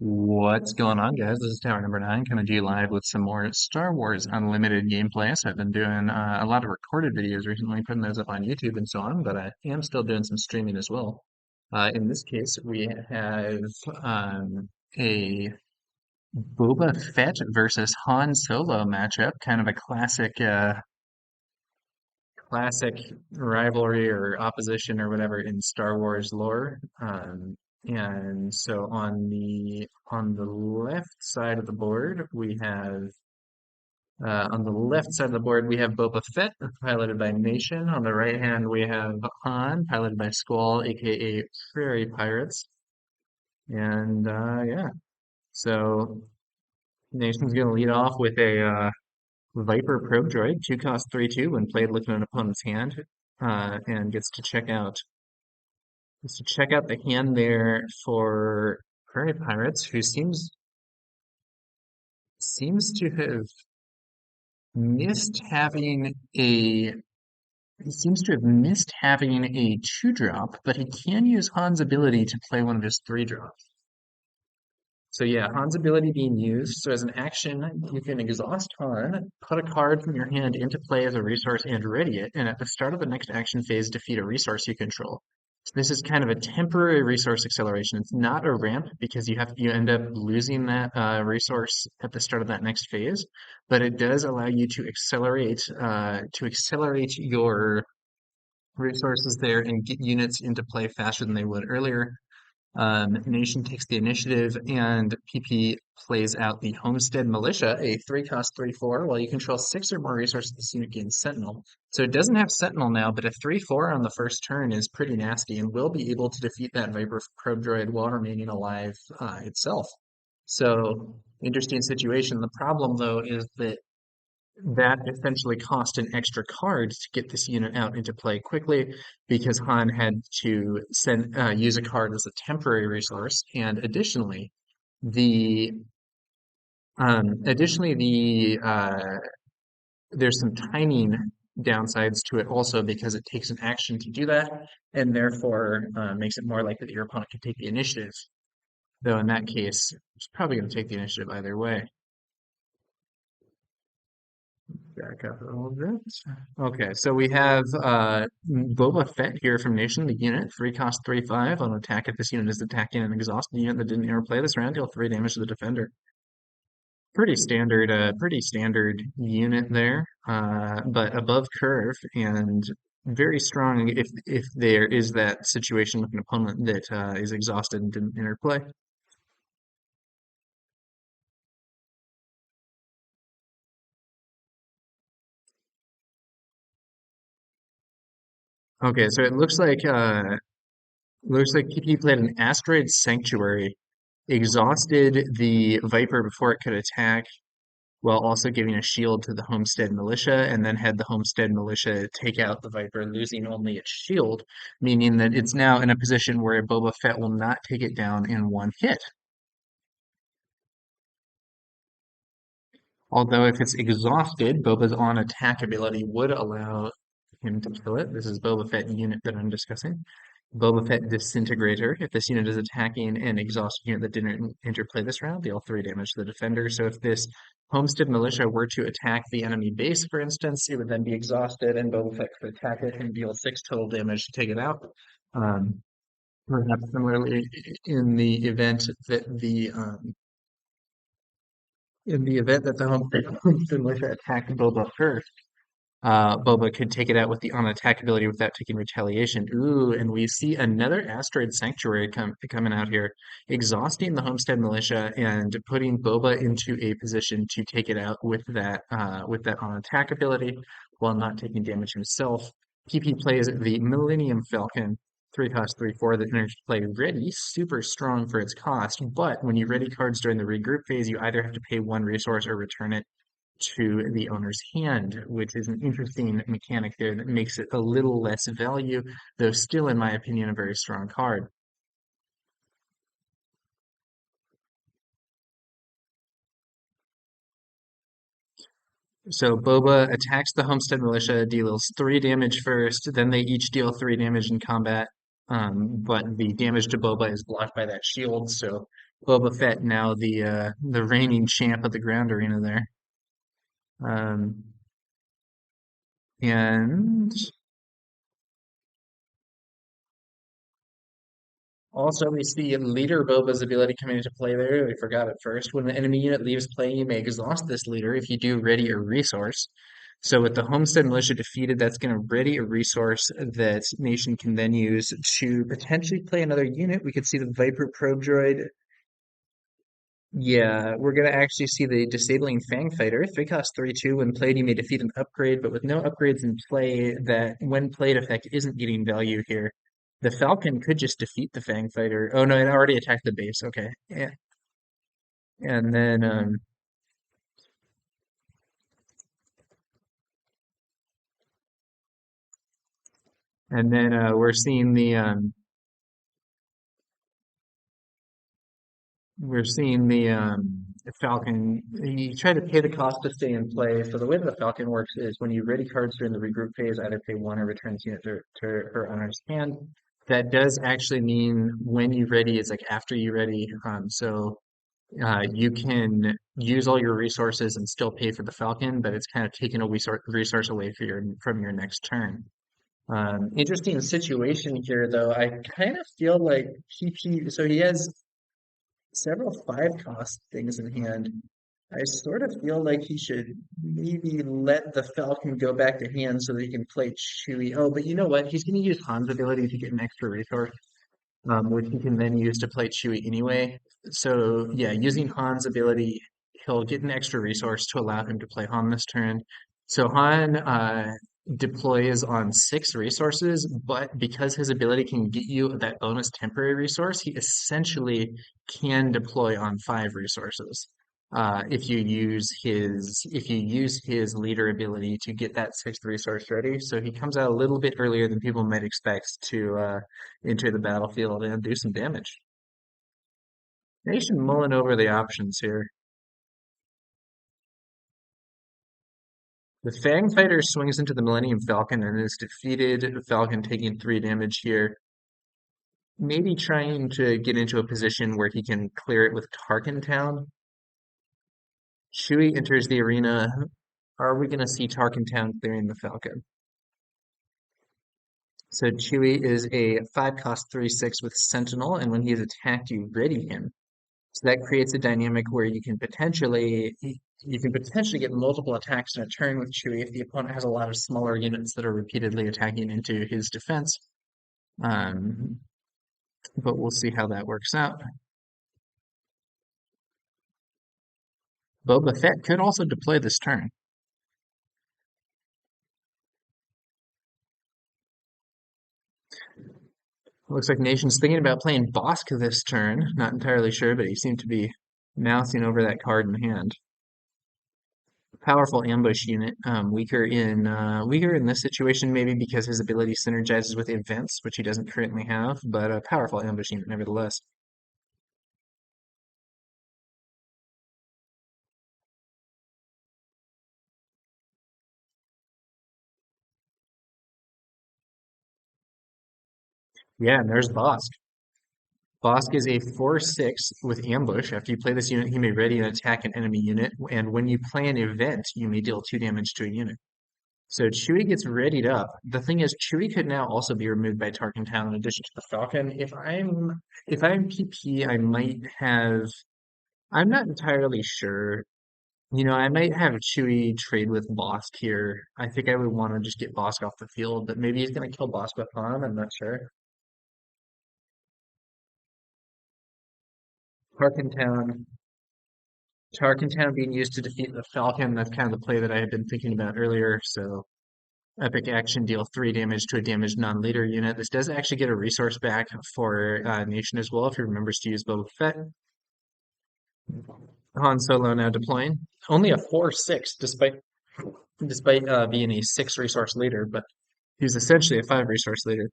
What's going on, guys? This is Tower number 9 coming to you live with some more Star Wars Unlimited gameplay. So I've been doing a lot of recorded videos recently, putting those up on YouTube and so on, but I am still doing some streaming as well. In this case, we have a Boba Fett versus Han Solo matchup, kind of a classic rivalry or opposition or whatever in Star Wars lore. And so on the left side of the board, we have Boba Fett, piloted by Nation. On the right hand, we have Han, piloted by Squall, aka Prairie Pirates. And yeah, so Nation's gonna lead off with a Viper probe droid, 2 cost 3/2 when played looking at an opponent's hand, and gets to check out the hand there for Prairie Pirates, who seems to have missed having a he seems to have missed having a 2 drop, but he can use Han's ability to play one of his 3 drops. So yeah, Han's ability being used. So as an action, you can exhaust Han, put a card from your hand into play as a resource and ready it, and at the start of the next action phase, defeat a resource you control. So this is kind of a temporary resource acceleration. It's not a ramp because you end up losing that resource at the start of that next phase, but it does allow you to accelerate your resources there and get units into play faster than they would earlier. Nation takes the initiative, and PP plays out the Homestead Militia, a 3 cost 3/4. While you control 6 or more resources, this unit gains Sentinel. So it doesn't have Sentinel now, but a 3/4 on the first turn is pretty nasty and will be able to defeat that Viper Probe Droid while remaining alive itself. So, interesting situation. The problem, though, is that essentially cost an extra card to get this unit out into play quickly because Han had to use a card as a temporary resource, and the additionally there's some timing downsides to it also because it takes an action to do that, and therefore makes it more likely that your opponent can take the initiative. Though in that case, it's probably going to take the initiative either way. Back up a little bit. Okay, so we have Boba Fett here from Nation, the unit, 3 cost 3/5 on attack. If this unit is attacking an exhausted unit that didn't interplay this round, deal 3 damage to the defender. Pretty standard unit there, but above curve and very strong if there is that situation with an opponent that is exhausted and didn't interplay. Okay, so it looks like PP played an Asteroid Sanctuary, exhausted the Viper before it could attack, while also giving a shield to the Homestead Militia, and then had the Homestead Militia take out the Viper, losing only its shield, meaning that it's now in a position where Boba Fett will not take it down in one hit. Although if it's exhausted, Boba's on attack ability would allow him to kill it. This is Boba Fett unit that I'm discussing. Boba Fett Disintegrator. If this unit is attacking an exhausted unit that didn't interplay this round, deal 3 damage to the defender. So if this Homestead Militia were to attack the enemy base, for instance, it would then be exhausted, and Boba Fett could attack it and deal 6 total damage to take it out. Um, Perhaps similarly, in the event that the Homestead Militia attacked Boba first, Boba could take it out with the on attack ability without taking retaliation. Ooh, and we see another Asteroid Sanctuary coming out here, exhausting the Homestead Militia and putting Boba into a position to take it out with that on attack ability while not taking damage himself. PP plays the Millennium Falcon, 3 cost 3/4 that enters play ready, super strong for its cost, but when you ready cards during the regroup phase, you either have to pay 1 resource or return it to the owner's hand, which is an interesting mechanic there that makes it a little less value, though still, in my opinion, a very strong card. So Boba attacks the Homestead Militia, deals 3 damage first, then they each deal 3 damage in combat. But the damage to Boba is blocked by that shield, so Boba Fett now the reigning champ of the ground arena there. Um, and Also, we see Leader Boba's ability coming into play there. We forgot it first. When the enemy unit leaves play, you may exhaust this leader if you do ready a resource. So with the Homestead Militia defeated, that's going to ready a resource that Nation can then use to potentially play another unit. We could see the Viper Probe Droid. Yeah, we're going to actually see the Disabling Fang Fighter. 3 cost 3/2. When played, you may defeat an upgrade, but with no upgrades in play, that when played effect isn't getting value here. The Falcon could just defeat the Fang Fighter. Oh no, it already attacked the base. Okay. Yeah. And then we're seeing the Falcon. You try to pay the cost to stay in play. So the way that the Falcon works is when you ready cards during the regroup phase, either pay one or returns unit to her owner's hand. That does actually mean when you ready, it's like after you ready. You can use all your resources and still pay for the Falcon, but it's kind of taking a resource away from your next turn. Interesting situation here, though. I kind of feel like so he has several 5 cost things in hand. I sort of feel like he should maybe let the Falcon go back to hand so that he can play Chewie. Oh, but you know what? He's going to use Han's ability to get an extra resource, which he can then use to play Chewie anyway. So yeah, using Han's ability, he'll get an extra resource to allow him to play Han this turn. So Han deploys on 6 resources, but because his ability can get you that bonus temporary resource, he essentially can deploy on 5 resources. If you use his leader ability to get that 6th resource ready, so he comes out a little bit earlier than people might expect to enter the battlefield and do some damage. Nation mulling over the options here. The Fang Fighter swings into the Millennium Falcon and is defeated. Falcon taking 3 damage here. Maybe trying to get into a position where he can clear it with Tarkin Town. Chewie enters the arena. Are we going to see Tarkin Town clearing the Falcon? So Chewie is a 5 cost 3/6 with Sentinel, and when he is attacked, you ready him. So that creates a dynamic where you can potentially get multiple attacks in a turn with Chewie if the opponent has a lot of smaller units that are repeatedly attacking into his defense. Um, but we'll see how that works out. Boba Fett could also deploy this turn. Looks like Nation's thinking about playing Bosk this turn. Not entirely sure, but he seemed to be mouthing over that card in hand. Powerful ambush unit. Weaker in this situation maybe because his ability synergizes with events, which he doesn't currently have, but a powerful ambush unit nevertheless. Yeah, and there's Bosk. Bosk is a 4/6 with ambush. After you play this unit, he may ready and attack an enemy unit, and when you play an event, you may deal 2 damage to a unit. So Chewie gets readied up. The thing is, Chewie could now also be removed by Tarkin Town in addition to the Falcon. If I'm PP, I might have. I'm not entirely sure. I might have Chewie trade with Bosk here. I think I would want to just get Bosk off the field, but maybe he's going to kill Bosk with Han. I'm not sure. Tarkin Town. Tarkin Town being used to defeat the Falcon. That's kind of the play that I had been thinking about earlier. So epic action, deal 3 damage to a damaged non-leader unit. This does actually get a resource back for Nation as well if he remembers to use Boba Fett. Han Solo now deploying. Only a 4/6 despite being a 6 resource leader, but he's essentially a 5 resource leader.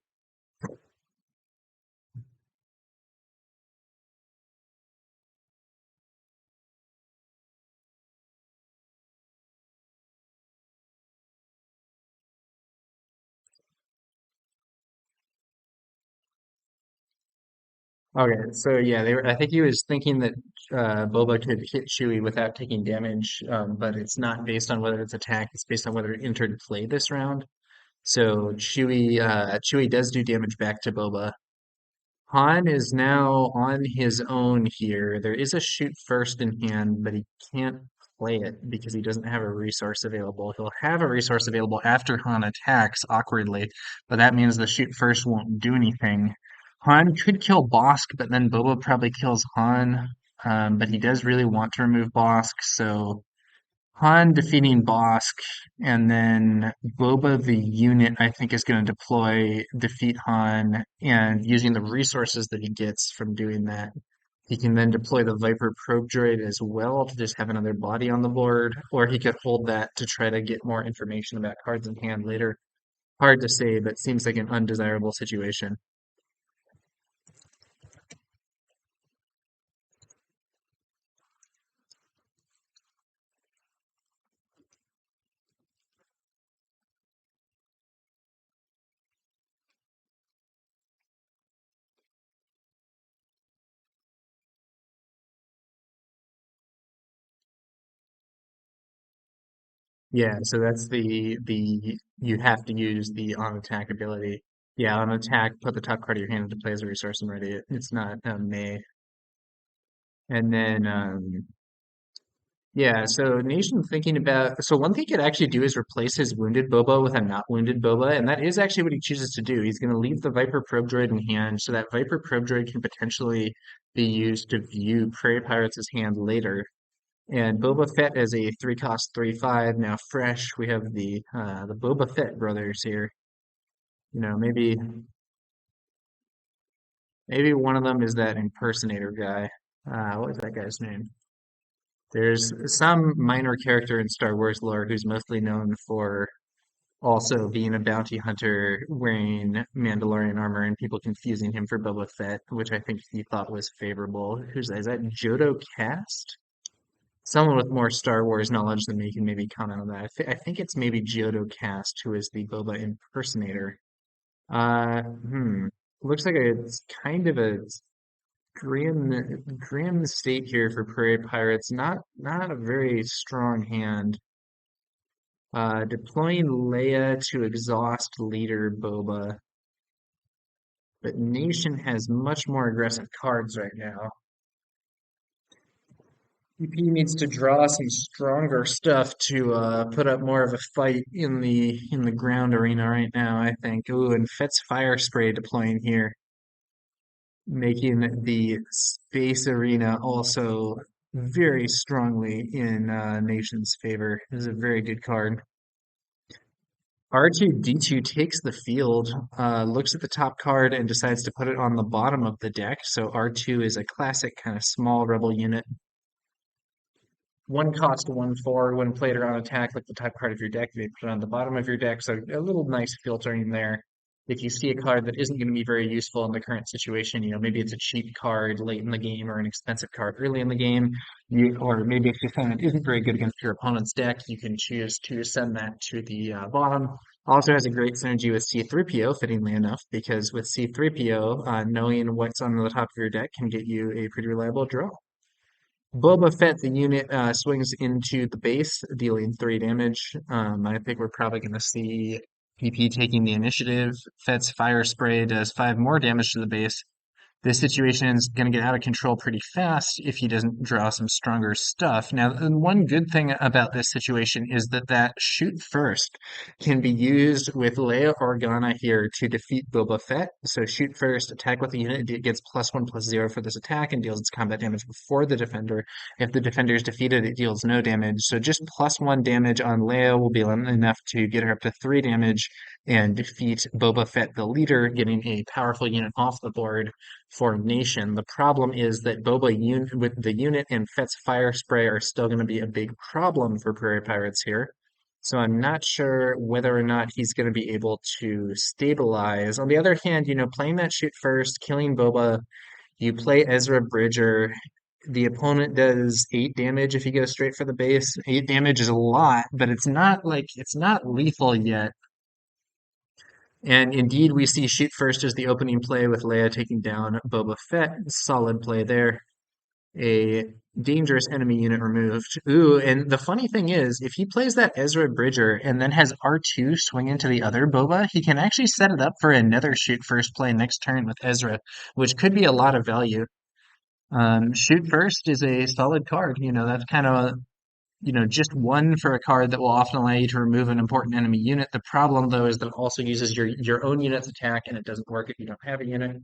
Okay, so yeah, they were, I think he was thinking that Boba could hit Chewie without taking damage, but it's not based on whether it's attack, it's based on whether it entered play this round. So Chewie does do damage back to Boba. Han is now on his own here. There is a shoot first in hand, but he can't play it because he doesn't have a resource available. He'll have a resource available after Han attacks awkwardly, but that means the shoot first won't do anything. Han could kill Bosk, but then Boba probably kills Han. But he does really want to remove Bosk, so Han defeating Bosk, and then Boba the unit, I think, is going to deploy, defeat Han, and using the resources that he gets from doing that, he can then deploy the Viper probe droid as well to just have another body on the board, or he could hold that to try to get more information about cards in hand later. Hard to say, but seems like an undesirable situation. Yeah, so that's the you have to use the on attack ability. Yeah, on attack, put the top card of your hand into play as a resource and ready it. It's not may. And then yeah, so Nation thinking about so one thing he could actually do is replace his wounded Boba with a not wounded Boba, and that is actually what he chooses to do. He's going to leave the Viper probe droid in hand, so that Viper probe droid can potentially be used to view Prairie Pirates' hand later. And Boba Fett as a 3 cost 3/5 now fresh. We have the Boba Fett brothers here. Maybe one of them is that impersonator guy. What is that guy's name? There's some minor character in Star Wars lore who's mostly known for also being a bounty hunter wearing Mandalorian armor and people confusing him for Boba Fett, which I think he thought was favorable. Who's that? Is that Jodo Cast? Someone with more Star Wars knowledge than me can maybe comment on that. I think it's maybe Giotto Cast who is the Boba impersonator. Hmm. Looks like it's kind of a grim state here for Prairie Pirates. Not a very strong hand. Deploying Leia to exhaust leader Boba, but Nation has much more aggressive cards right now. EP needs to draw some stronger stuff to put up more of a fight in the ground arena right now, I think. Ooh, and Fett's Fire Spray deploying here, making the space arena also very strongly in Nation's favor. This is a very good card. R2D2 takes the field, looks at the top card and decides to put it on the bottom of the deck. So R2 is a classic kind of small rebel unit. 1 cost 1/4 when played or on attack, like the top card of your deck, they put it on the bottom of your deck. So a little nice filtering there. If you see a card that isn't going to be very useful in the current situation, maybe it's a cheap card late in the game or an expensive card early in the game, or maybe if your opponent isn't very good against your opponent's deck, you can choose to send that to the bottom. Also has a great synergy with C3PO, fittingly enough, because with C3PO, knowing what's on the top of your deck can get you a pretty reliable draw. Boba Fett, the unit, swings into the base, dealing 3 damage. I think we're probably going to see PP taking the initiative. Fett's Fire Spray does 5 more damage to the base. This situation is going to get out of control pretty fast if he doesn't draw some stronger stuff. Now, the one good thing about this situation is that shoot first can be used with Leia Organa here to defeat Boba Fett. So shoot first, attack with the unit, it gets +1/+0 for this attack and deals its combat damage before the defender. If the defender is defeated, it deals no damage. So just +1 damage on Leia will be enough to get her up to 3 damage and defeat Boba Fett, the leader, getting a powerful unit off the board for Nation. The problem is that with the unit and Fett's Fire Spray are still going to be a big problem for Prairie Pirates here. So I'm not sure whether or not he's going to be able to stabilize. On the other hand, playing that shoot first, killing Boba, you play Ezra Bridger. The opponent does 8 damage if you go straight for the base. 8 damage is a lot, but it's not lethal yet. And indeed, we see shoot first as the opening play with Leia taking down Boba Fett. Solid play there. A dangerous enemy unit removed. Ooh, and the funny thing is, if he plays that Ezra Bridger and then has R2 swing into the other Boba, he can actually set it up for another shoot first play next turn with Ezra, which could be a lot of value. Shoot first is a solid card. That's kind of just one for a card that will often allow you to remove an important enemy unit. The problem, though, is that it also uses your own unit's attack, and it doesn't work if you don't have a unit.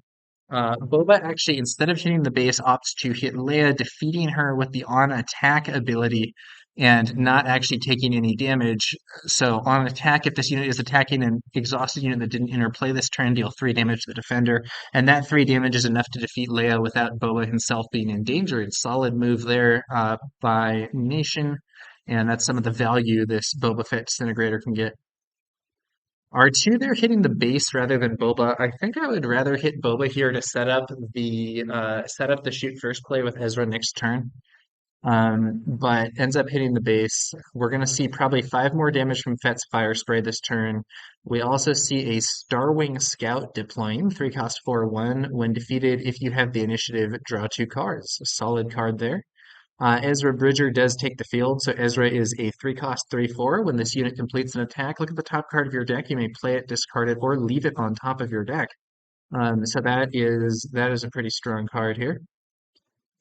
Boba actually, instead of hitting the base, opts to hit Leia, defeating her with the on attack ability and not actually taking any damage. So on attack, if this unit is attacking an exhausted unit that didn't interplay this turn, deal 3 damage to the defender, and that 3 damage is enough to defeat Leia without Boba himself being endangered. Solid move there by Nation, and that's some of the value this Boba Fett disintegrator can get. R2, they're hitting the base rather than Boba. I think I would rather hit Boba here to set up the shoot first play with Ezra next turn. But ends up hitting the base. We're gonna see probably 5 more damage from Fett's fire spray this turn. We also see a Starwing Scout deploying, 3 cost 4/1. When defeated, if you have the initiative, draw 2 cards. A solid card there. Ezra Bridger does take the field, so Ezra is a 3 cost 3/4. When this unit completes an attack, look at the top card of your deck. You may play it, discard it, or leave it on top of your deck. So that is a pretty strong card here.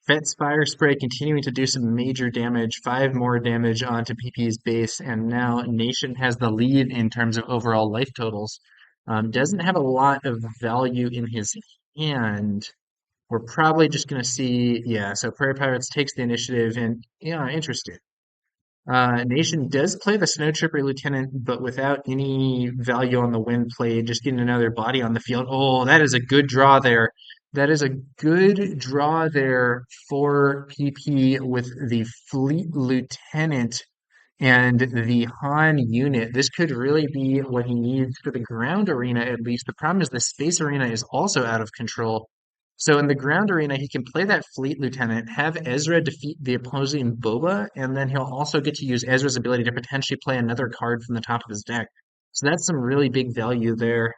Fett's Fire Spray continuing to do some major damage, 5 more damage onto PP's base, and now Nation has the lead in terms of overall life totals. Doesn't have a lot of value in his hand. We're probably just going to see, yeah, so Prairie Pirates takes the initiative, and yeah, interesting. Nation does play the Snow Trooper Lieutenant, but without any value on the win play, just getting another body on the field. Oh, that is a good draw there. That is a good draw there for PP with the Fleet Lieutenant and the Han unit. This could really be what he needs for the ground arena, at least. The problem is the space arena is also out of control. So in the ground arena, he can play that fleet lieutenant, have Ezra defeat the opposing Boba, and then he'll also get to use Ezra's ability to potentially play another card from the top of his deck. So that's some really big value there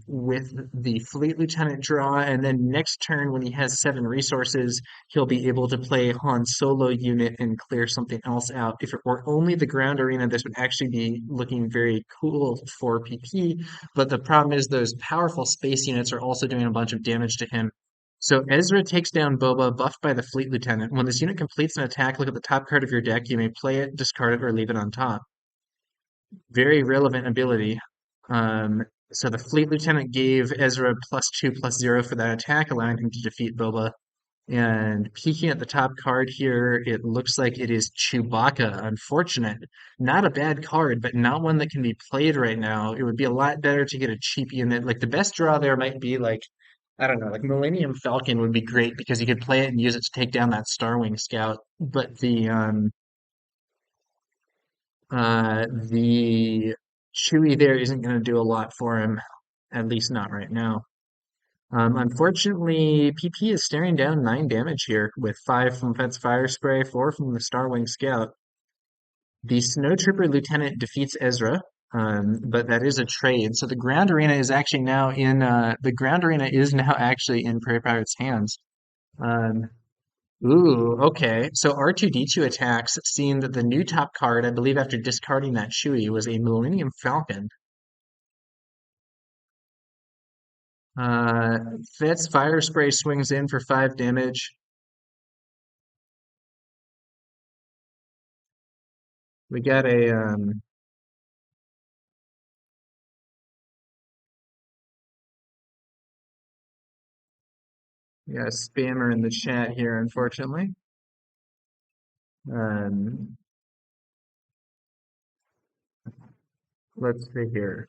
with the fleet lieutenant draw. And then next turn, when he has 7 resources, he'll be able to play Han Solo unit and clear something else out. If it were only the ground arena, this would actually be looking very cool for PP. But the problem is those powerful space units are also doing a bunch of damage to him. So Ezra takes down Boba, buffed by the Fleet Lieutenant. When this unit completes an attack, look at the top card of your deck. You may play it, discard it, or leave it on top. Very relevant ability. Um, so the Fleet Lieutenant gave Ezra +2/+0 for that attack, allowing him to defeat Boba. And peeking at the top card here, it looks like it is Chewbacca. Unfortunate. Not a bad card, but not one that can be played right now. It would be a lot better to get a cheap unit. Like the best draw there might be like, I don't know, like Millennium Falcon would be great because you could play it and use it to take down that Starwing Scout. But the Chewie there isn't going to do a lot for him, at least not right now. Unfortunately, PP is staring down 9 damage here with 5 from Fett's Fire Spray, 4 from the Starwing Scout. The Snow Trooper Lieutenant defeats Ezra, but that is a trade. So the ground arena is actually now in Prairie Pirates' hands. Um, Ooh, okay. So R2-D2 attacks, seeing that the new top card, I believe after discarding that Chewie, was a Millennium Falcon. Uh, Fett's Fire Spray swings in for 5 damage. We got a spammer in the chat here, unfortunately. Um, let's see here.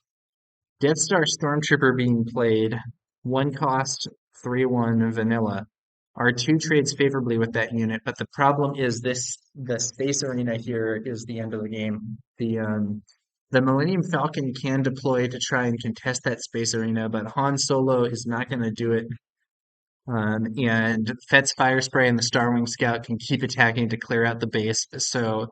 Death Star Stormtrooper being played. 1 cost, 3/1 vanilla. R2 trades favorably with that unit, but the problem is the space arena here is the end of the game. The Millennium Falcon can deploy to try and contest that space arena, but Han Solo is not going to do it. And Fett's Fire Spray and the Starwing Scout can keep attacking to clear out the base. So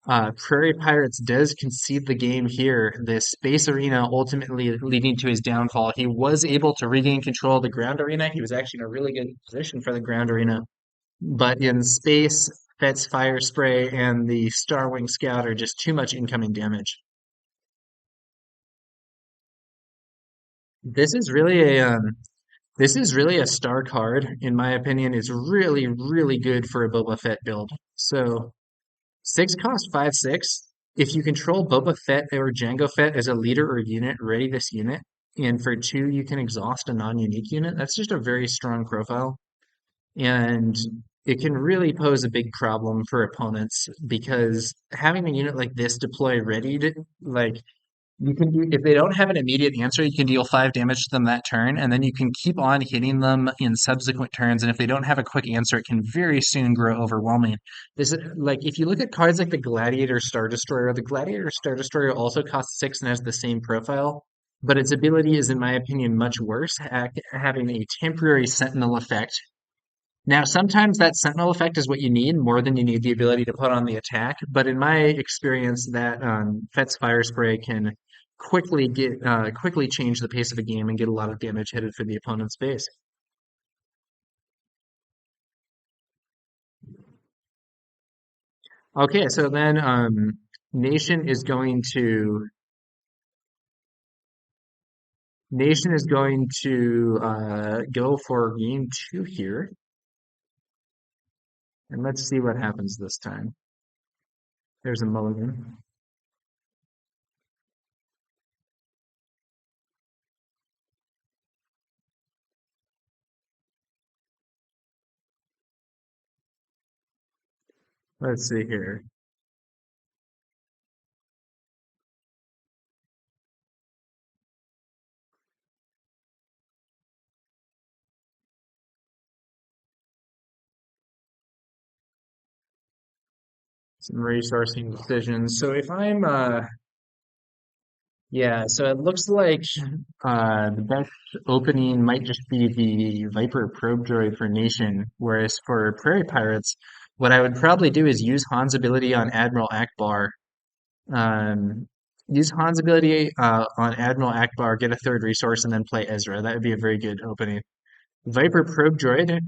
Prairie Pirates does concede the game here. The space arena ultimately leading to his downfall. He was able to regain control of the ground arena. He was actually in a really good position for the ground arena. But in space, Fet's Fire Spray and the Starwing Scout are just too much incoming damage. This is really a this is really a star card, in my opinion. It's really, really good for a Boba Fett build. So 6 cost 5/6. If you control Boba Fett or Jango Fett as a leader or unit, ready this unit. And for 2, you can exhaust a non-unique unit. That's just a very strong profile. And it can really pose a big problem for opponents because having a unit like this deploy ready to, like, you can do, if they don't have an immediate answer, you can deal 5 damage to them that turn, and then you can keep on hitting them in subsequent turns. And if they don't have a quick answer, it can very soon grow overwhelming. This is like if you look at cards like the Gladiator Star Destroyer also costs 6 and has the same profile, but its ability is, in my opinion, much worse, having a temporary Sentinel effect. Now, sometimes that sentinel effect is what you need more than you need the ability to put on the attack. But in my experience, that Fet's Fire Spray can quickly change the pace of a game and get a lot of damage headed for the opponent's base. Okay, so then Nation is going to Nation is going to go for game 2 here, and let's see what happens this time. There's a mulligan. Let's see here. Some resourcing decisions. So if I'm yeah, so it looks like the best opening might just be the Viper probe droid for Nation, whereas for Prairie Pirates, what I would probably do is use Han's ability on Admiral Akbar. Um, use Han's ability on Admiral Akbar, get a third resource, and then play Ezra. That would be a very good opening. Viper Probe Droid,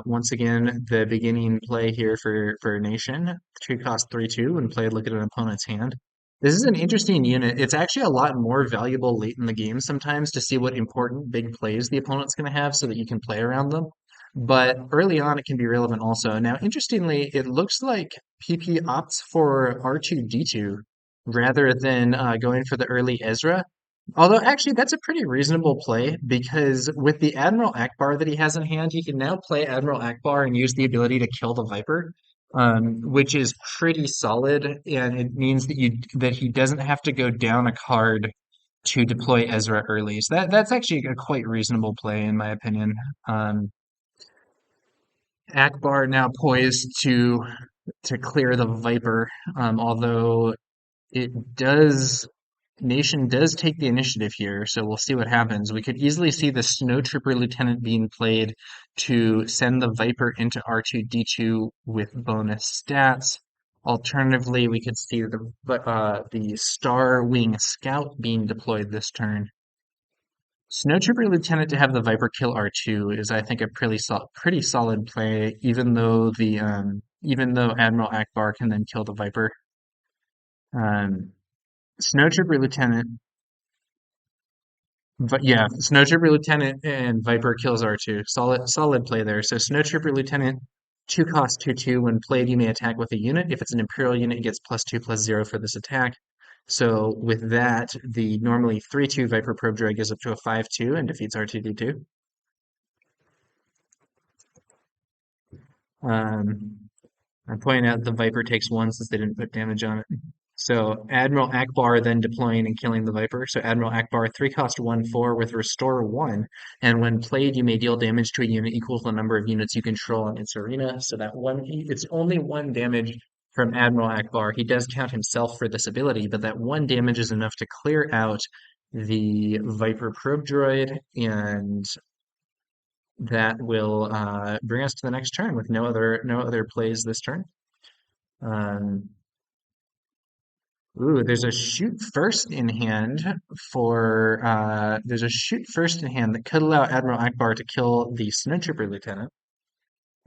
once again, the beginning play here for Nation. 2 cost 3/2 when played, look at an opponent's hand. This is an interesting unit. It's actually a lot more valuable late in the game sometimes to see what important big plays the opponent's going to have so that you can play around them. But early on, it can be relevant also. Now, interestingly, it looks like PP opts for R2D2 rather than going for the early Ezra. Although actually that's a pretty reasonable play because with the Admiral Akbar that he has in hand, he can now play Admiral Akbar and use the ability to kill the Viper, which is pretty solid, and it means that he doesn't have to go down a card to deploy Ezra early. So that's actually a quite reasonable play in my opinion. Um, Akbar now poised to clear the Viper, although it does Nation does take the initiative here, so we'll see what happens. We could easily see the Snow Trooper Lieutenant being played to send the Viper into R2D2 with bonus stats. Alternatively, we could see the Star Wing Scout being deployed this turn. Snow Trooper Lieutenant to have the Viper kill R2 is, I think, a pretty solid play, even though Admiral Akbar can then kill the Viper. Um, Snow Trooper Lieutenant But yeah, Snow Trooper Lieutenant and Viper kills R2. Solid play there. So Snow Trooper Lieutenant, 2 cost 2/2. When played, you may attack with a unit. If it's an Imperial unit, it gets +2/+0 for this attack. So with that, the normally 3/2 Viper Probe Droid goes up to a 5/2 and defeats R2D2. Um, I'm pointing out the Viper takes 1 since they didn't put damage on it. So Admiral Akbar then deploying and killing the Viper. So Admiral Akbar, 3 cost 1/4 with Restore 1. And when played, you may deal damage to a unit equal to the number of units you control in its arena. So it's only 1 damage from Admiral Akbar. He does count himself for this ability, but that 1 damage is enough to clear out the Viper probe droid, and that will bring us to the next turn with no other plays this turn. Um, Ooh, there's a shoot first in hand for there's a shoot first in hand that could allow Admiral Akbar to kill the Snowtrooper Lieutenant.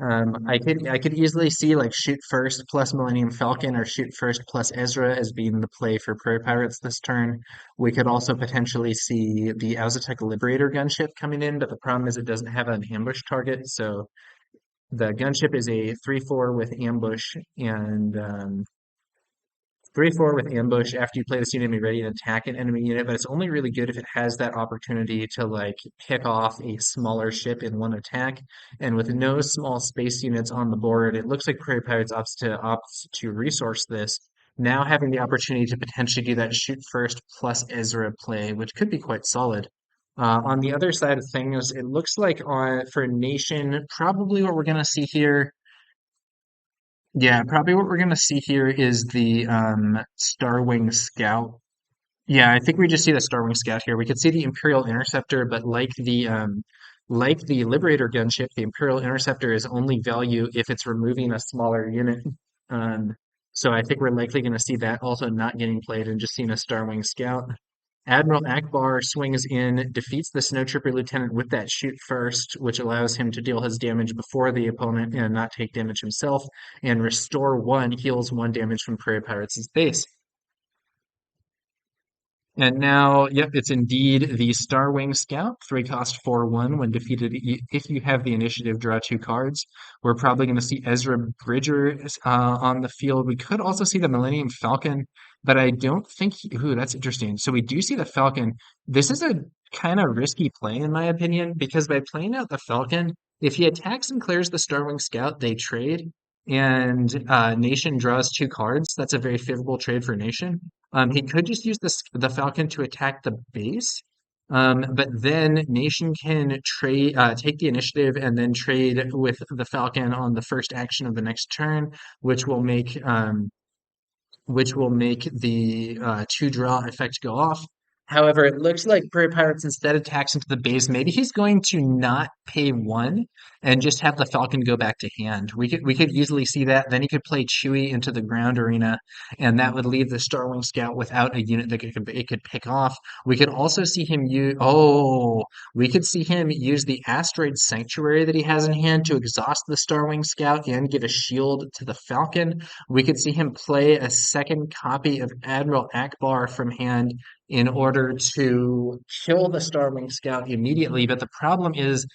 I could easily see like shoot first plus Millennium Falcon or shoot first plus Ezra as being the play for Prairie Pirates this turn. We could also potentially see the Aztec Liberator gunship coming in, but the problem is it doesn't have an ambush target, so the gunship is a 3/4 with ambush and 3/4 with ambush after you play this unit and be ready to attack an enemy unit, but it's only really good if it has that opportunity to like pick off a smaller ship in one attack. And with no small space units on the board, it looks like Prairie Pirates opts to resource this. Now having the opportunity to potentially do that shoot first plus Ezra play, which could be quite solid. On the other side of things, it looks like on for Nation, probably what we're gonna see here, yeah, probably what we're gonna see here is the Starwing Scout. Yeah, I think we just see the Starwing Scout here. We could see the Imperial Interceptor, but like the Liberator gunship, the Imperial Interceptor is only value if it's removing a smaller unit. Um, so I think we're likely going to see that also not getting played and just seeing a Starwing Scout. Admiral Akbar swings in, defeats the Snowtrooper Lieutenant with that shoot first, which allows him to deal his damage before the opponent and not take damage himself, and restore one, heals one damage from Prairie Pirates' base. And now, yep, it's indeed the Starwing Scout, 3 cost 4/1 when defeated. If you have the initiative, draw 2 cards. We're probably going to see Ezra Bridger on the field. We could also see the Millennium Falcon, but I don't think. Ooh, that's interesting. So we do see the Falcon. This is a kind of risky play, in my opinion, because by playing out the Falcon, if he attacks and clears the Starwing Scout, they trade, and Nation draws 2 cards. That's a very favorable trade for Nation. He could just use the Falcon to attack the base, but then Nation can trade, take the initiative, and then trade with the Falcon on the first action of the next turn, which will make the 2 draw effect go off. However, it looks like Prairie Pirates instead attacks into the base. Maybe he's going to not pay 1 and just have the Falcon go back to hand. We could easily see that. Then he could play Chewie into the ground arena, and that would leave the Starwing Scout without a unit that it could pick off. We could also see him use we could see him use the Asteroid Sanctuary that he has in hand to exhaust the Starwing Scout and give a shield to the Falcon. We could see him play a second copy of Admiral Akbar from hand in order to kill the Starwing Scout immediately. But the problem is,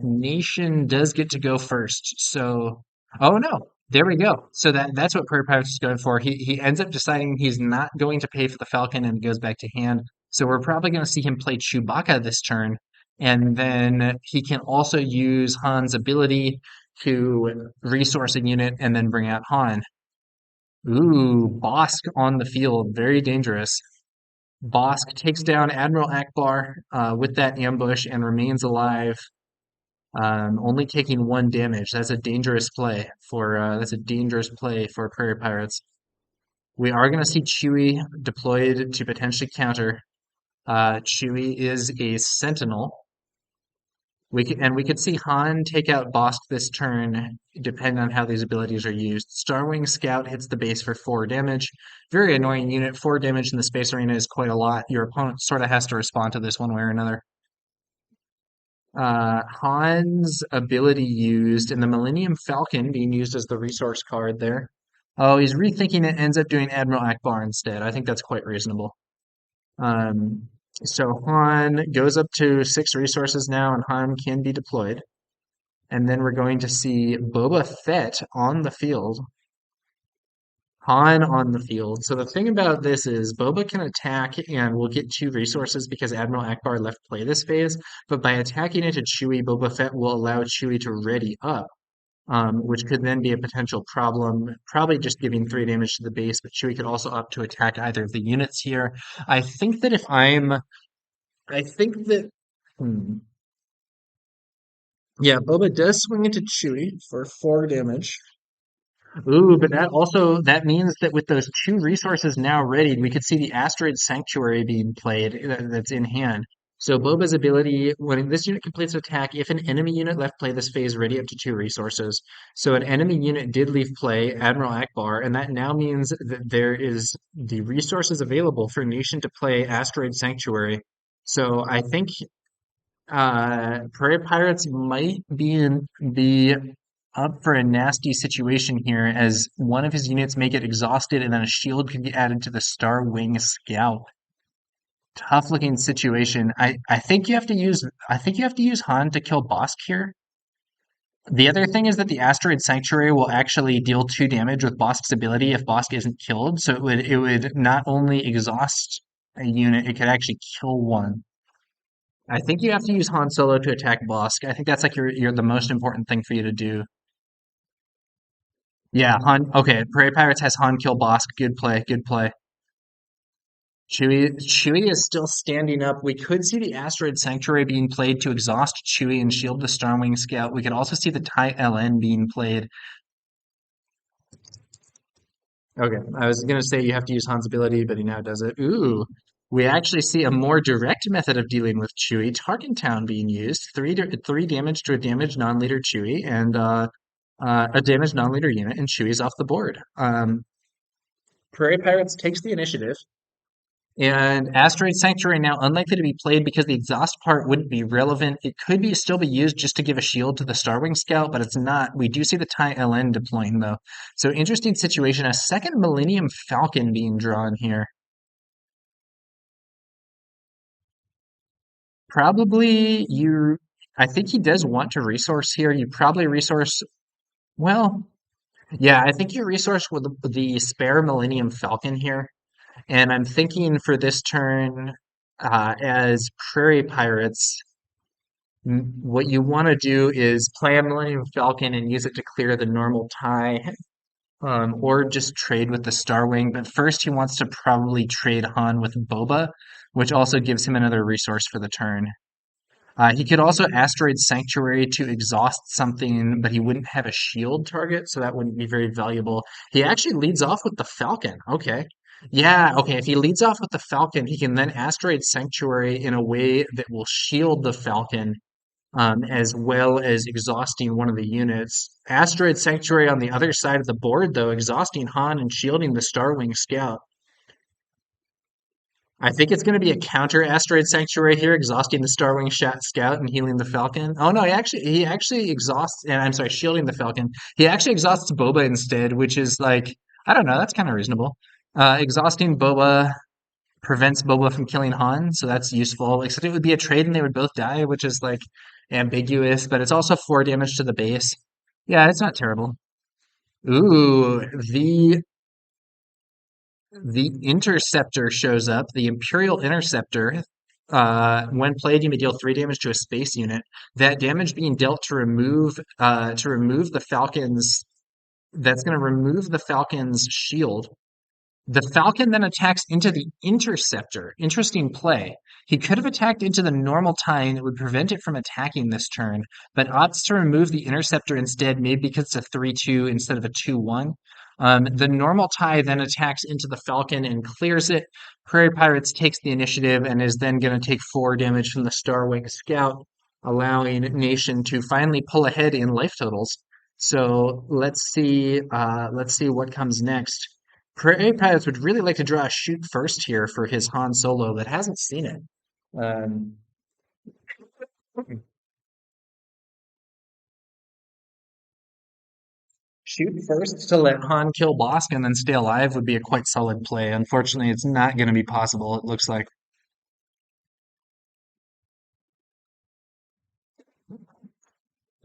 Nation does get to go first. So, oh no, there we go. So that's what Prairie Pirates is going for. He ends up deciding he's not going to pay for the Falcon and goes back to hand. So we're probably going to see him play Chewbacca this turn. And then he can also use Han's ability to resource a unit and then bring out Han. Ooh, Bosk on the field, very dangerous. Bosk takes down Admiral Akbar with that ambush and remains alive, only taking 1 damage. That's a dangerous play for Prairie Pirates. We are going to see Chewie deployed to potentially counter. Chewie is a Sentinel. We could see Han take out Bosk this turn, depending on how these abilities are used. Starwing Scout hits the base for 4 damage. Very annoying unit. 4 damage in the space arena is quite a lot. Your opponent sort of has to respond to this one way or another. Han's ability used, and the Millennium Falcon being used as the resource card there. Oh, he's rethinking it, ends up doing Admiral Akbar instead. I think that's quite reasonable. Um, so Han goes up to 6 resources now, and Han can be deployed. And then we're going to see Boba Fett on the field, Han on the field. So the thing about this is Boba can attack and will get 2 resources because Admiral Akbar left play this phase. But by attacking into Chewie, Boba Fett will allow Chewie to ready up, which could then be a potential problem. Probably just giving 3 damage to the base, but Chewie could also opt to attack either of the units here. I think that if I'm, I think that, hmm, yeah, Boba does swing into Chewie for 4 damage. Ooh, but that means that with those 2 resources now ready, we could see the Asteroid Sanctuary being played that's in hand. So Boba's ability, when this unit completes an attack, if an enemy unit left play this phase, ready up to 2 resources. So an enemy unit did leave play Admiral Akbar, and that now means that there is the resources available for Nation to play Asteroid Sanctuary. So I think Prairie Pirates might be up for a nasty situation here, as one of his units may get exhausted, and then a shield could be added to the Star Wing Scout. Tough looking situation. I think you have to use Han to kill Bosk here. The other thing is that the Asteroid Sanctuary will actually deal 2 damage with Bosk's ability if Bosk isn't killed. So it would not only exhaust a unit, it could actually kill one. I think you have to use Han Solo to attack Bosk. I think that's like your the most important thing for you to do. Yeah, Han. Okay, Prairie Pirates has Han kill Bosk. Good play. Good play. Chewie is still standing up. We could see the Asteroid Sanctuary being played to exhaust Chewie and shield the Starwing Scout. We could also see the TIE LN being played. Okay, I was gonna say you have to use Han's ability, but he now does it. Ooh, we actually see a more direct method of dealing with Chewie, Tarkentown being used. 3 damage to a damaged non-leader Chewie, and a damaged non-leader unit, and Chewie's off the board. Prairie Pirates takes the initiative. And Asteroid Sanctuary now unlikely to be played because the exhaust part wouldn't be relevant. It could still be used just to give a shield to the Starwing Scout, but it's not. We do see the TIE LN deploying though. So interesting situation. A second Millennium Falcon being drawn here. Probably you. I think he does want to resource here. You probably resource. Well, yeah, I think you resource with the spare Millennium Falcon here. And I'm thinking for this turn, as Prairie Pirates, what you want to do is play a Millennium Falcon and use it to clear the normal tie, or just trade with the Starwing. But first, he wants to probably trade Han with Boba, which also gives him another resource for the turn. He could also Asteroid Sanctuary to exhaust something, but he wouldn't have a shield target, so that wouldn't be very valuable. He actually leads off with the Falcon. Okay. Yeah, okay. If he leads off with the Falcon, he can then Asteroid Sanctuary in a way that will shield the Falcon, as well as exhausting one of the units. Asteroid Sanctuary on the other side of the board, though, exhausting Han and shielding the Starwing Scout. I think it's going to be a counter Asteroid Sanctuary here, exhausting the Starwing Scout and healing the Falcon. Oh no, he actually exhausts, and I'm sorry, shielding the Falcon. He actually exhausts Boba instead, which is like, I don't know, that's kind of reasonable. Exhausting Boba prevents Boba from killing Han, so that's useful. Except it would be a trade and they would both die, which is like ambiguous, but it's also 4 damage to the base. Yeah, it's not terrible. Ooh, the Interceptor shows up, the Imperial Interceptor. When played, you may deal 3 damage to a space unit. That damage being dealt to remove the Falcon's. That's going to remove the Falcon's shield. The Falcon then attacks into the Interceptor. Interesting play. He could have attacked into the normal tie and it would prevent it from attacking this turn, but opts to remove the Interceptor instead, maybe because it's a 3-2 instead of a 2-1. The normal tie then attacks into the Falcon and clears it. Prairie Pirates takes the initiative and is then going to take 4 damage from the Starwing Scout, allowing Nation to finally pull ahead in life totals. So let's see what comes next. PrairiePirates would really like to draw a shoot first here for his Han Solo that hasn't seen it. Um, shoot first to let Han kill Bosk and then stay alive would be a quite solid play. Unfortunately, it's not going to be possible, it looks like.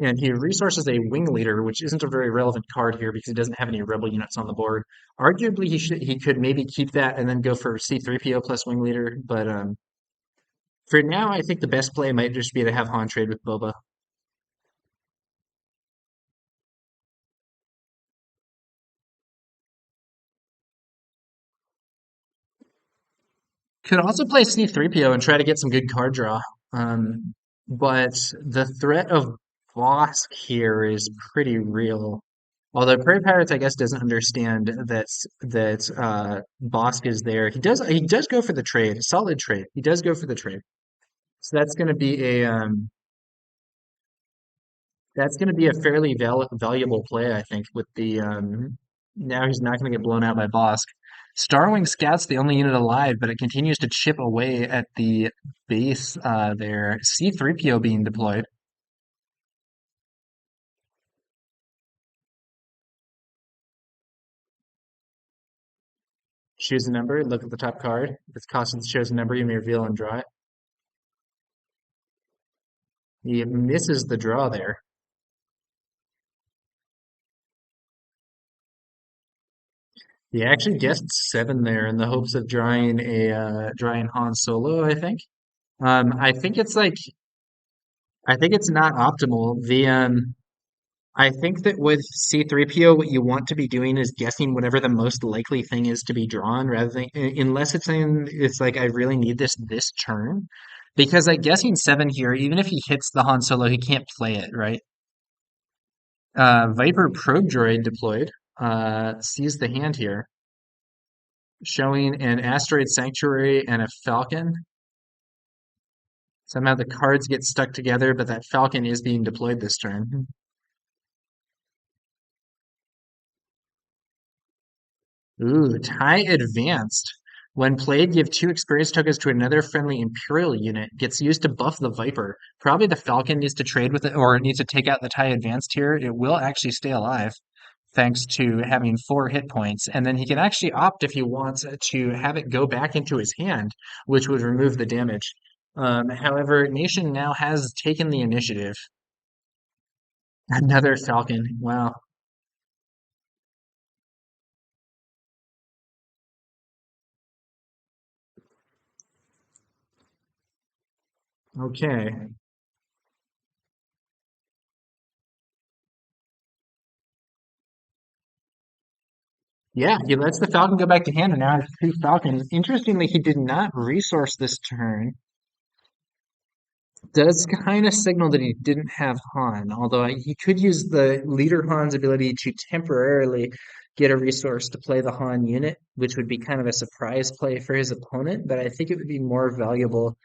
And he resources a wing leader, which isn't a very relevant card here because he doesn't have any rebel units on the board. Arguably, he could maybe keep that and then go for C3PO plus wing leader, but for now, I think the best play might just be to have Han trade with Boba. Could also play C3PO and try to get some good card draw. But the threat of Bosk here is pretty real. Although Prairie Pirates, I guess, doesn't understand that Bosk is there. He does go for the trade, solid trade. He does go for the trade. So that's going to be a fairly valuable play, I think, with the now he's not going to get blown out by Bosk. Starwing Scout's the only unit alive, but it continues to chip away at the base there. C3PO being deployed. Choose a number, look at the top card. If it's costume shows a number, you may reveal and draw it. He misses the draw there. He actually guessed seven there in the hopes of drawing Han Solo, I think. I think it's like I think it's not optimal. I think that with C3PO, what you want to be doing is guessing whatever the most likely thing is to be drawn, rather than unless it's like I really need this turn, because like guessing seven here, even if he hits the Han Solo, he can't play it, right? Viper probe droid deployed. Sees the hand here, showing an asteroid sanctuary and a falcon. Somehow the cards get stuck together, but that falcon is being deployed this turn. Ooh, tie advanced. When played, give two experience tokens to another friendly Imperial unit. Gets used to buff the Viper. Probably the Falcon needs to trade with it, or it needs to take out the tie advanced here. It will actually stay alive, thanks to having four hit points. And then he can actually opt, if he wants, to have it go back into his hand, which would remove the damage. However, Nation now has taken the initiative. Another Falcon. Wow. Okay. Yeah, he lets the Falcon go back to hand, and now has two Falcons. Interestingly, he did not resource this turn. Does kind of signal that he didn't have Han, although he could use the leader Han's ability to temporarily get a resource to play the Han unit, which would be kind of a surprise play for his opponent, but I think it would be more valuable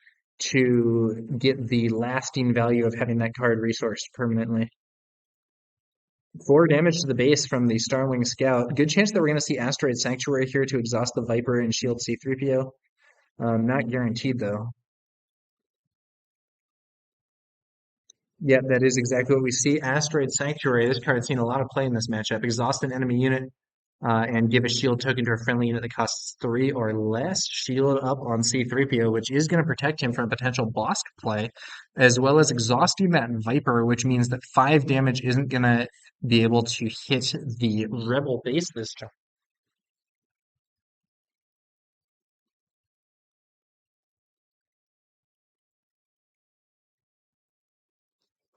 to get the lasting value of having that card resourced permanently. Four damage to the base from the Starwing Scout. Good chance that we're going to see Asteroid Sanctuary here to exhaust the Viper and shield C3PO. Not guaranteed though. Yeah, that is exactly what we see. Asteroid Sanctuary. This card's seen a lot of play in this matchup. Exhaust an enemy unit and give a shield token to a friendly unit that costs three or less. Shield up on C3PO, which is going to protect him from a potential Bosk play, as well as exhausting that Viper, which means that five damage isn't going to be able to hit the Rebel base this turn.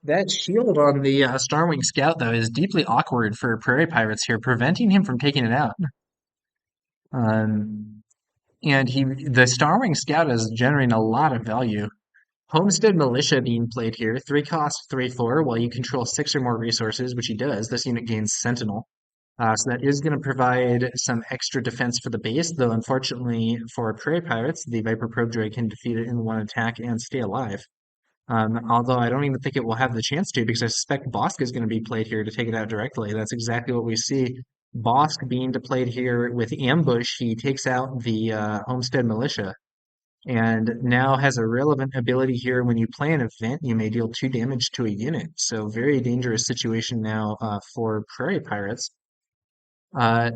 That shield on the Starwing Scout, though, is deeply awkward for Prairie Pirates here, preventing him from taking it out. Um, and the Starwing Scout is generating a lot of value. Homestead Militia being played here. Three cost, 3/4, while you control six or more resources, which he does. This unit gains Sentinel. So that is going to provide some extra defense for the base, though unfortunately for Prairie Pirates, the Viper Probe Droid can defeat it in one attack and stay alive. Although I don't even think it will have the chance to, because I suspect Bosk is going to be played here to take it out directly. That's exactly what we see. Bosk being deployed here with Ambush, he takes out the Homestead Militia, and now has a relevant ability here. When you play an event, you may deal two damage to a unit. So very dangerous situation now for Prairie Pirates. Uh,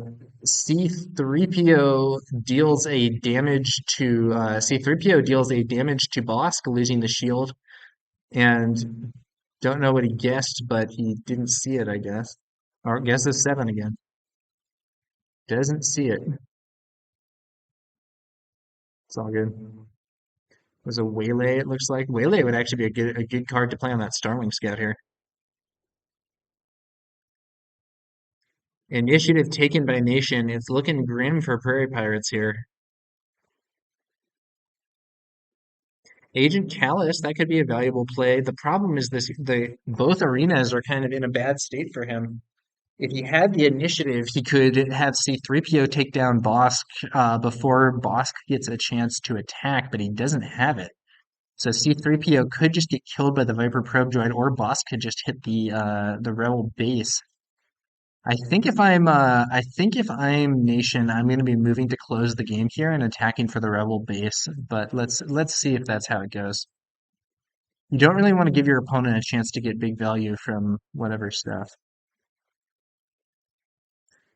C3PO deals a damage to C3PO deals a damage to Bosk, losing the shield, and don't know what he guessed, but he didn't see it, I guess. Or guesses seven again. Doesn't see it. It's all good. Was a Waylay, it looks like. Waylay would actually be a good card to play on that Starwing Scout here. Initiative taken by Nation. It's looking grim for Prairie Pirates here. Agent Callus, that could be a valuable play. The problem is the both arenas are kind of in a bad state for him. If he had the initiative, he could have C3PO take down Bosk before Bosk gets a chance to attack, but he doesn't have it. So C3PO could just get killed by the Viper probe droid, or Boss could just hit the Rebel base. I think if I'm Nation, I'm going to be moving to close the game here and attacking for the Rebel base. But let's see if that's how it goes. You don't really want to give your opponent a chance to get big value from whatever stuff.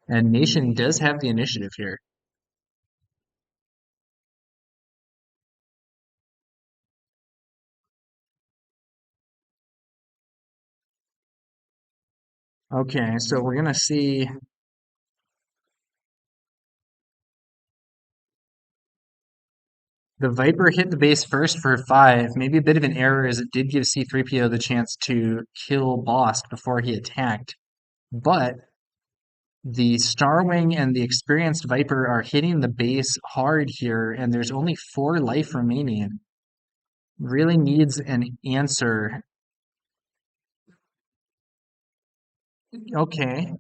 And Nation does have the initiative here. Okay, so we're gonna see the Viper hit the base first for 5. Maybe a bit of an error as it did give C3PO the chance to kill Bosk before he attacked. But the Starwing and the experienced Viper are hitting the base hard here, and there's only 4 life remaining. Really needs an answer. Okay.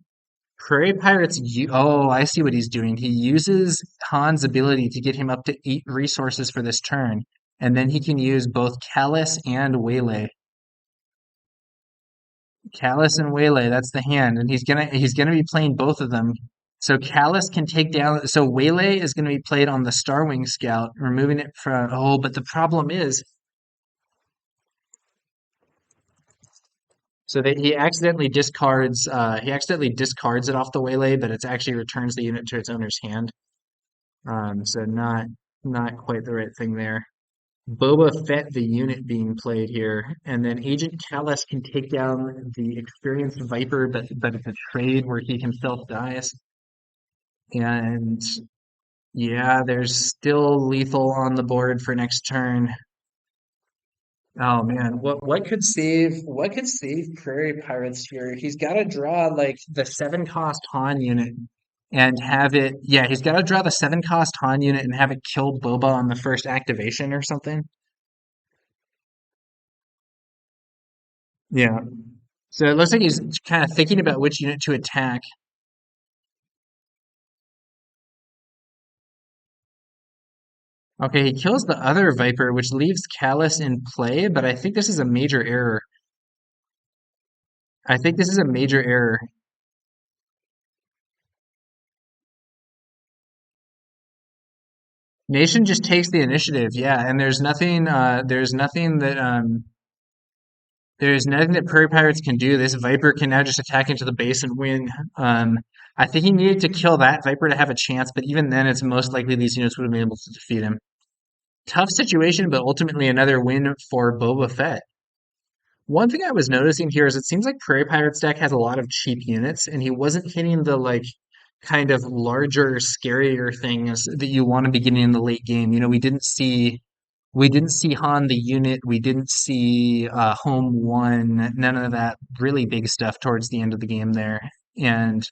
Prairie Pirates, oh, I see what he's doing. He uses Han's ability to get him up to 8 resources for this turn, and then he can use both Callus and Waylay. Callus and Waylay, that's the hand, and he's gonna be playing both of them. So Callus can take down. So Waylay is gonna be played on the Starwing Scout, removing it from. Oh, but the problem is, so that he accidentally discards it off the Waylay, but it actually returns the unit to its owner's hand. So not quite the right thing there. Boba Fett, the unit being played here, and then Agent Callus can take down the experienced Viper, but it's a trade where he himself dies. And yeah, there's still lethal on the board for next turn. Oh man, what could save Prairie Pirates here? He's got to draw like the 7 cost Han unit and have it. Yeah, he's got to draw the 7 cost Han unit and have it kill Boba on the first activation or something. Yeah. So it looks like he's kind of thinking about which unit to attack. Okay, he kills the other Viper, which leaves Callus in play, but I think this is a major error. I think this is a major error. Nation just takes the initiative, yeah, and there's nothing that Prairie Pirates can do. This Viper can now just attack into the base and win. I think he needed to kill that Viper to have a chance, but even then, it's most likely these units would have been able to defeat him. Tough situation, but ultimately another win for Boba Fett. One thing I was noticing here is it seems like Prairie Pirates deck has a lot of cheap units, and he wasn't hitting the like kind of larger, scarier things that you want to be getting in the late game. You know, we didn't see Han the unit, we didn't see Home One, none of that really big stuff towards the end of the game there. And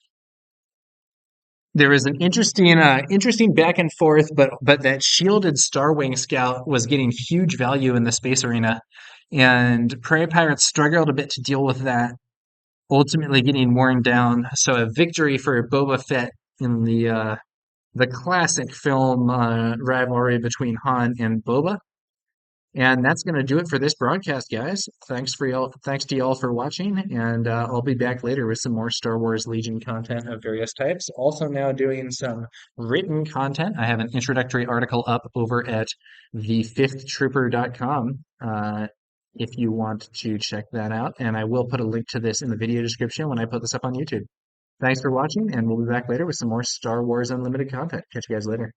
there was an interesting back and forth, but that shielded Starwing Scout was getting huge value in the space arena, and Prairie Pirates struggled a bit to deal with that, ultimately getting worn down. So a victory for Boba Fett in the classic film rivalry between Han and Boba. And that's going to do it for this broadcast, guys. Thanks to y'all for watching, and I'll be back later with some more Star Wars Legion content of various types. Also now doing some written content. I have an introductory article up over at thefifthtrooper.com if you want to check that out, and I will put a link to this in the video description when I put this up on YouTube. Thanks for watching, and we'll be back later with some more Star Wars Unlimited content. Catch you guys later.